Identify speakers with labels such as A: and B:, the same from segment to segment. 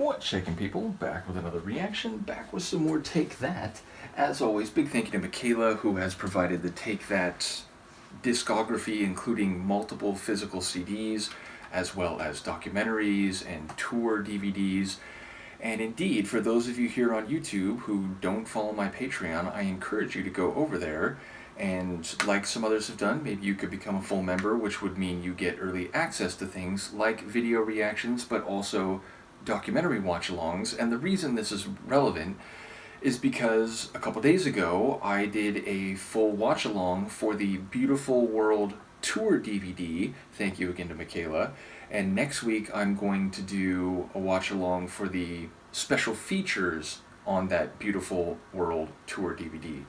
A: What's shaking, people? Back with another reaction, back with some more Take That. As always, big thank you to Michaela, who has provided the Take That discography, including multiple physical CDs, as well as documentaries and tour DVDs. And indeed, for those of you here on YouTube who don't follow my Patreon, I encourage you to go over there. And like some others have done, maybe you could become a full member, which would mean you get early access to things like video reactions, but also documentary watch-alongs. And the reason this is relevant is because a couple days ago I did a full watch-along for the Beautiful World Tour DVD. Thank you again to Michaela. And next week I'm going to do a watch-along for the special features on that Beautiful World Tour DVD.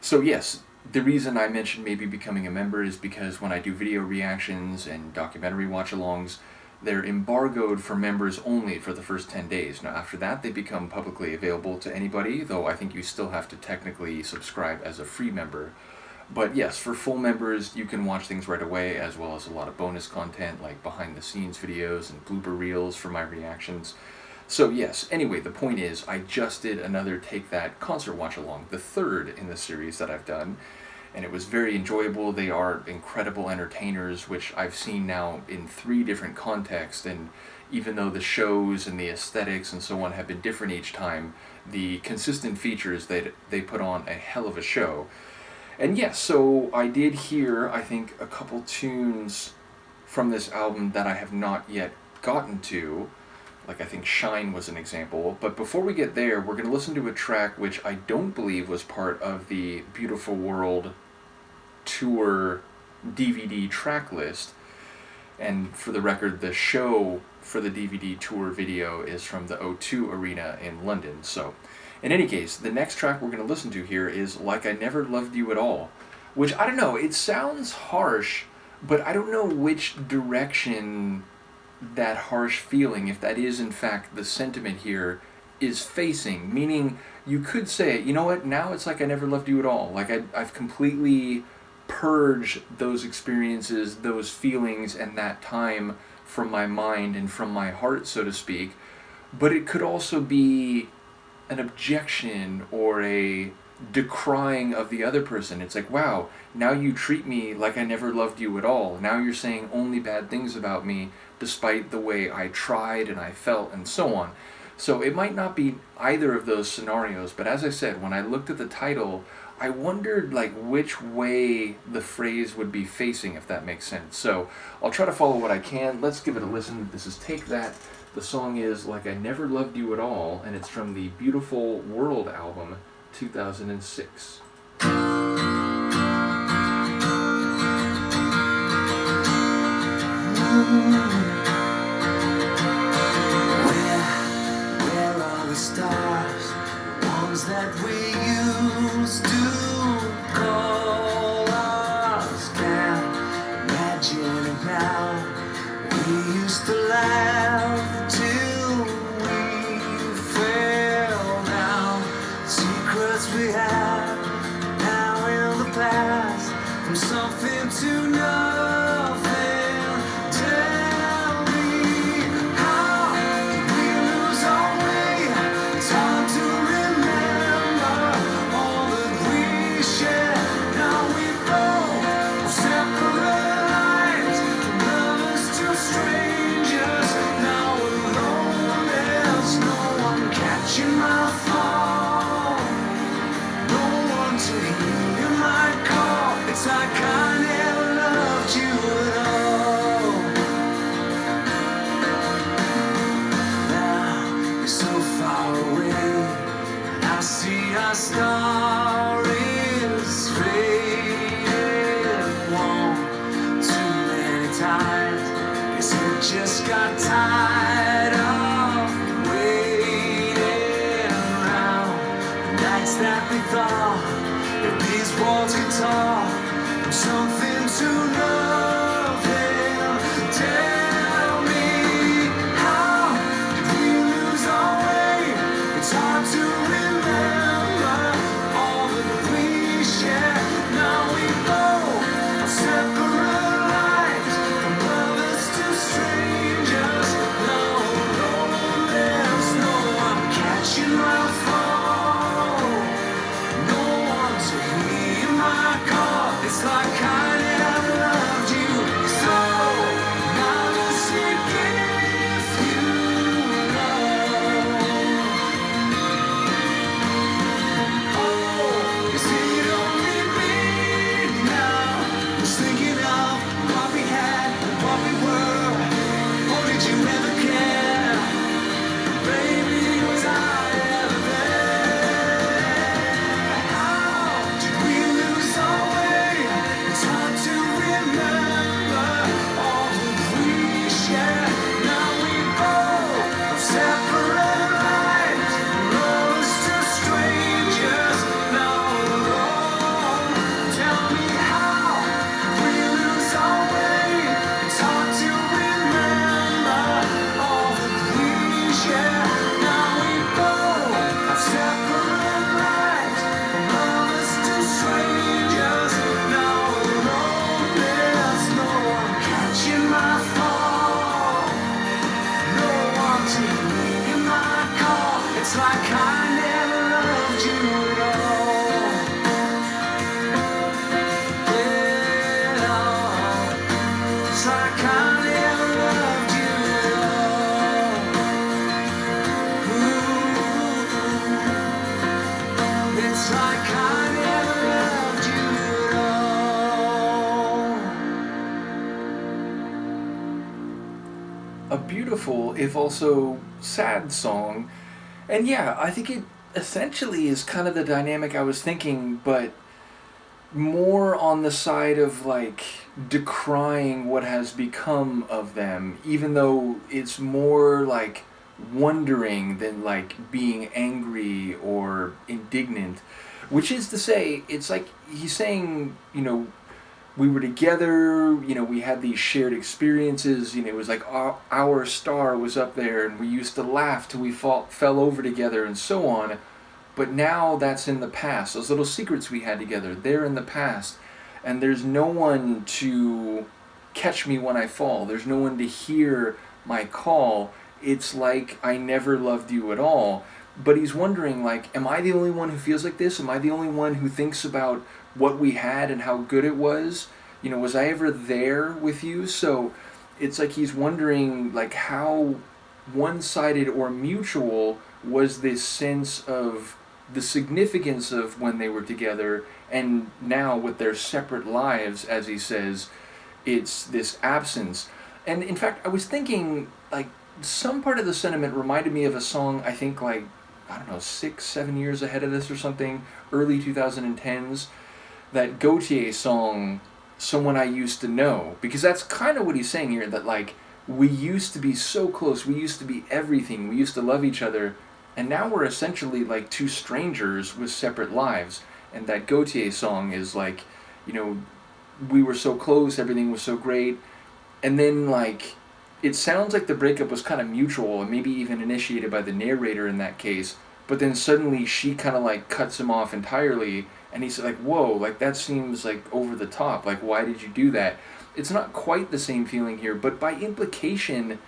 A: So yes, the reason I mentioned maybe becoming a member is because when I do video reactions and documentary watch-alongs, they're embargoed for members only for the first 10 days. Now after that, they become publicly available to anybody, though I think you still have to technically subscribe as a free member. But yes, for full members, you can watch things right away, as well as a lot of bonus content like behind-the-scenes videos and blooper reels for my reactions. So yes, anyway, the point is, I just did another Take That concert watch-along, the third in the series that I've done, and it was very enjoyable. They are incredible entertainers, which I've seen now in 3 different contexts, and even though the shows and the aesthetics and so on have been different each time, the consistent features, they put on a hell of a show. And yes, so I did hear, I think, a couple tunes from this album that I have not yet gotten to. Like I think Shine was an example. But before we get there, we're going to listen to a track which I don't believe was part of the Beautiful World Tour DVD track list. And for the record, the show for the DVD tour video is from the O2 Arena in London. So, in any case, the next track we're going to listen to here is Like I Never Loved You at All. Which, I don't know, it sounds harsh, but I don't know which direction that harsh feeling, if that is in fact the sentiment here, is facing. Meaning, you could say, you know what, now it's like I never loved you at all. Like I've completely purged those experiences, those feelings, and that time from my mind and from my heart, so to speak. But it could also be an objection or a decrying of the other person. It's like, wow, now you treat me like I never loved you at all. Now you're saying only bad things about me, despite the way I tried and I felt and so on. So it might not be either of those scenarios, but as I said, when I looked at the title, I wondered like which way the phrase would be facing, if that makes sense. So I'll try to follow what I can. Let's give it a listen. This is Take That. The song is Like I Never Loved You at All, and it's from the Beautiful World album, 2006.
B: Where are the stars, ones that we used to call ours? Can't imagine it now. We used to laugh till we fell down. Secrets we had now in the past, from something to nothing. Tell me, how did we lose our way? It's hard to remember all that we shared. Now we both on separate lives, from lovers to strangers. Now we're alone, there's no one catching my thought, no one to hear my call. It's like I never loved you at all. Now you're so far away, and I see our star is fading. One too many times, guess we just got tired of waiting around. The nights that we thought that these walls could talk, from something to nothing. Tell me, how did we lose our way? It's hard to remember all that we shared. Now we both are separate lives, from lovers to strangers. Now alone, there's
A: beautiful, if also sad song. And yeah, I think it essentially is kind of the dynamic I was thinking, but more on the side of like decrying what has become of them, even though it's more like wondering than like being angry or indignant. Which is to say, it's like he's saying, we were together, we had these shared experiences, it was like our star was up there and we used to laugh till we fell over together and so on. But now that's in the past. Those little secrets we had together, they're in the past. And there's no one to catch me when I fall. There's no one to hear my call. It's like I never loved you at all. But he's wondering, like, am I the only one who feels like this? Am I the only one who thinks about what we had and how good it was? Was I ever there with you? So it's like he's wondering, like, how one-sided or mutual was this sense of the significance of when they were together, and now with their separate lives, as he says, it's this absence. And in fact, I was thinking, like, some part of the sentiment reminded me of a song, I think, like, I don't know, 6-7 years ahead of this or something, early 2010s, that Gautier song, Someone I Used to Know, because that's kind of what he's saying here, that, like, we used to be so close, we used to be everything, we used to love each other, and now we're essentially like two strangers with separate lives. And that Gautier song is like, we were so close, everything was so great, and then like, it sounds like the breakup was kind of mutual and maybe even initiated by the narrator in that case, but then suddenly she kind of like cuts him off entirely, and he's like, whoa, like that seems like over the top, like why did you do that? It's not quite the same feeling here, but by implication,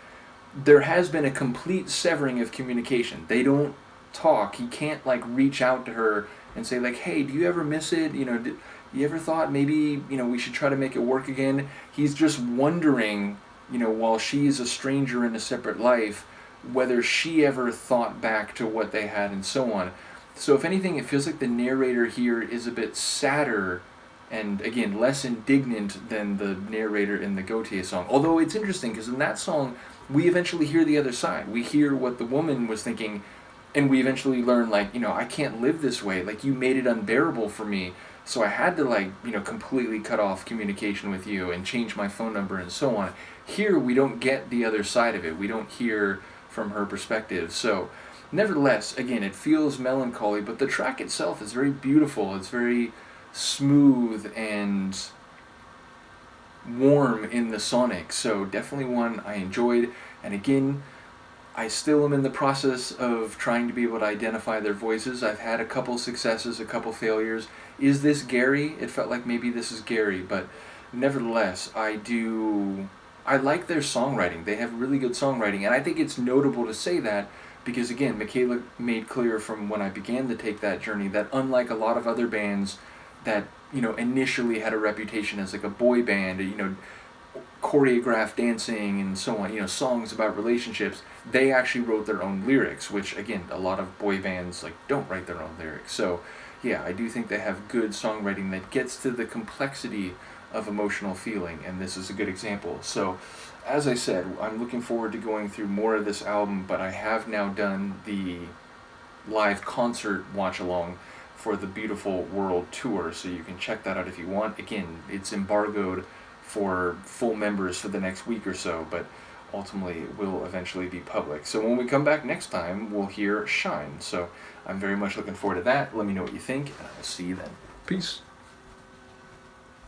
A: there has been a complete severing of communication. They don't talk. He can't like reach out to her and say like, hey, do you ever miss it? You ever thought maybe, we should try to make it work again? He's just wondering, while she's a stranger in a separate life, whether she ever thought back to what they had and so on. So if anything, it feels like the narrator here is a bit sadder and, again, less indignant than the narrator in the Gautier song. Although it's interesting, because in that song, we eventually hear the other side. We hear what the woman was thinking, and we eventually learn, like, I can't live this way. Like, you made it unbearable for me, so I had to, like, completely cut off communication with you and change my phone number and so on. Here, we don't get the other side of it. We don't hear from her perspective. So, nevertheless, again, it feels melancholy, but the track itself is very beautiful. It's very smooth and warm in the sonic, so definitely one I enjoyed. And again, I still am in the process of trying to be able to identify their voices. I've had a couple successes, a couple failures. Is this Gary? It felt like maybe this is Gary, but nevertheless, I like their songwriting. They have really good songwriting, and I think it's notable to say that because, again, Michaela made clear from when I began to take that journey that unlike a lot of other bands that initially had a reputation as like a boy band, choreographed dancing and so on, songs about relationships, they actually wrote their own lyrics, which again, a lot of boy bands like don't write their own lyrics. So yeah, I do think they have good songwriting that gets to the complexity of emotional feeling, and this is a good example. So as I said, I'm looking forward to going through more of this album, but I have now done the live concert watch along for the Beautiful World Tour, so you can check that out if you want. Again, it's embargoed for full members for the next week or so, but ultimately it will eventually be public. So when we come back next time, we'll hear Shine. So I'm very much looking forward to that. Let me know what you think, and I will see you then. Peace.